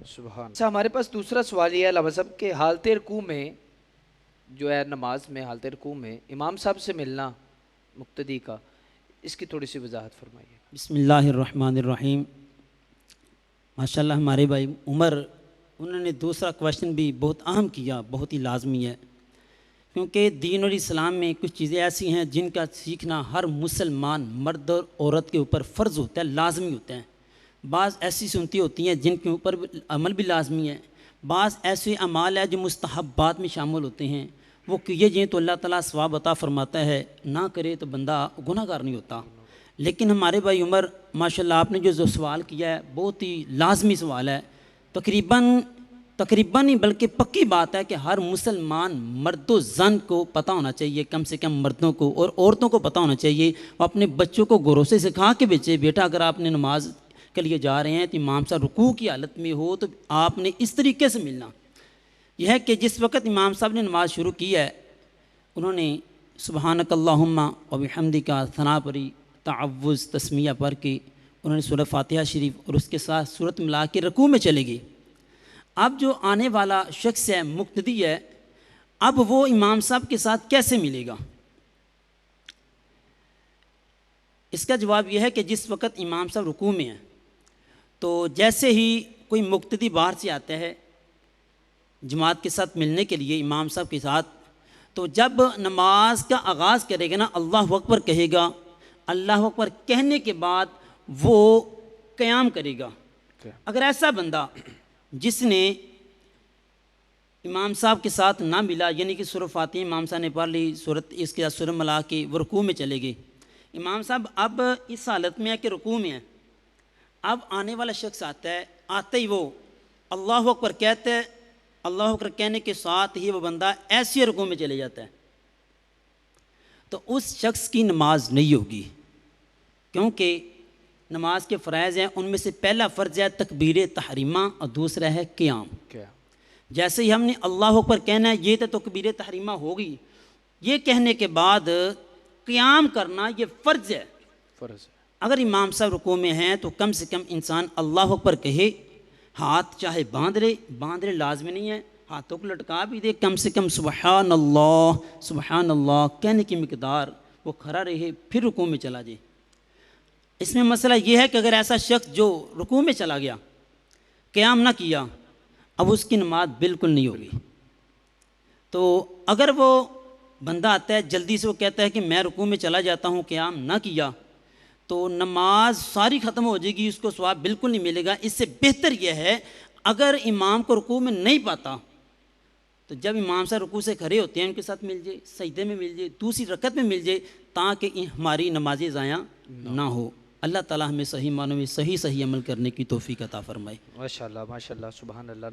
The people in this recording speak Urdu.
سبحان۔ اچھا، ہمارے پاس دوسرا سوال یہ ہے علامہ صاحب کہ حالت رکوع میں جو ہے نماز میں حالت رکوع میں امام صاحب سے ملنا مقتدی کا، اس کی تھوڑی سی وضاحت فرمائیے۔ بسم اللہ الرحمن الرحیم۔ ماشاءاللہ ہمارے بھائی عمر انہوں نے دوسرا کویشچن بھی بہت اہم کیا، بہت ہی لازمی ہے، کیونکہ دین اور اسلام میں کچھ چیزیں ایسی ہیں جن کا سیکھنا ہر مسلمان مرد اور عورت کے اوپر فرض ہوتا ہے، لازمی ہوتا ہے۔ بعض ایسی سنتیں ہوتی ہیں جن کے اوپر عمل بھی لازمی ہے، بعض ایسے اعمال ہیں جو مستحبات میں شامل ہوتے ہیں، وہ کیے جائیں تو اللہ تعالیٰ ثواب عطا فرماتا ہے، نہ کرے تو بندہ گناہ گار نہیں ہوتا۔ لیکن ہمارے بھائی عمر ماشاءاللہ آپ نے جو سوال کیا ہے بہت ہی لازمی سوال ہے، تقریباً نہیں بلکہ پکی بات ہے کہ ہر مسلمان مرد و زن کو پتہ ہونا چاہیے، کم سے کم مردوں کو اور عورتوں کو پتہ ہونا چاہیے، وہ اپنے بچوں کو غوروں سے سکھا کے بھیجے، بیٹا اگر آپ نے نماز کے لیے جا رہے ہیں تو امام صاحب رکوع کی حالت میں ہو تو آپ نے اس طریقے سے ملنا۔ یہ ہے کہ جس وقت امام صاحب نے نماز شروع کی ہے انہوں نے سبحانک اللہم و بحمدک ثنا پڑھی، تعوذ تسمیہ پڑھ کے انہوں نے سورہ فاتحہ شریف اور اس کے ساتھ سورت ملا کے رکوع میں چلے گئے۔ اب جو آنے والا شخص ہے مقتدی ہے، اب وہ امام صاحب کے ساتھ کیسے ملے گا؟ اس کا جواب یہ ہے کہ جس وقت امام صاحب رکوع میں ہیں تو جیسے ہی کوئی مقتدی باہر سے آتا ہے جماعت کے ساتھ ملنے کے لیے امام صاحب کے ساتھ، تو جب نماز کا آغاز کرے گا نا اللہ اکبر کہے گا، اللہ اکبر کہنے کے بعد وہ قیام کرے گا۔ اگر ایسا بندہ جس نے امام صاحب کے ساتھ نہ ملا، یعنی کہ سورہ فاتحہ امام صاحب نے پڑھ لی، اس کے ساتھ سورہ ملا کے وہ رکوع میں چلے گئے، امام صاحب اب اس حالت میں ہے کہ رکوع میں ہے، اب آنے والا شخص آتا ہے، آتے ہی وہ اللہ اکبر کہتے ہیں، اللہ اکبر کہنے کے ساتھ ہی وہ بندہ ایسی رکوع میں چلے جاتا ہے، تو اس شخص کی نماز نہیں ہوگی، کیونکہ نماز کے فرائض ہیں، ان میں سے پہلا فرض ہے تکبیر تحریمہ اور دوسرا ہے قیام۔ جیسے ہی ہم نے اللہ اکبر کہنا ہے یہ تو تکبیر تحریمہ ہوگی، یہ کہنے کے بعد قیام کرنا یہ فرض ہے۔ اگر امام صاحب رکوع میں ہیں تو کم سے کم انسان اللہ اکبر کہے، ہاتھ چاہے باندھ لے لازمی نہیں ہے، ہاتھوں کو لٹکا بھی دے، کم سے کم سبحان اللہ کہنے کی مقدار وہ کھڑا رہے، پھر رکوع میں چلا جائے۔ اس میں مسئلہ یہ ہے کہ اگر ایسا شخص جو رکوع میں چلا گیا قیام نہ کیا، اب اس کی نماز بالکل نہیں ہوگی۔ تو اگر وہ بندہ آتا ہے جلدی سے وہ کہتا ہے کہ میں رکوع میں چلا جاتا ہوں، قیام نہ کیا، تو نماز ساری ختم ہو جائے گی، اس کو ثواب بالکل نہیں ملے گا۔ اس سے بہتر یہ ہے اگر امام کو رکوع میں نہیں پاتا تو جب امام صاحب رکوع سے کھڑے ہوتے ہیں ان کے ساتھ مل جائے، سجدے میں مل جائے، دوسری رکعت میں مل جائے، تاکہ ہماری نمازیں ضائع نہ ہو۔ اللہ تعالیٰ ہمیں صحیح معنوں میں صحیح عمل کرنے کی توفیق عطا فرمائے۔ ماشاءاللہ ماشاءاللہ، سبحان اللہ۔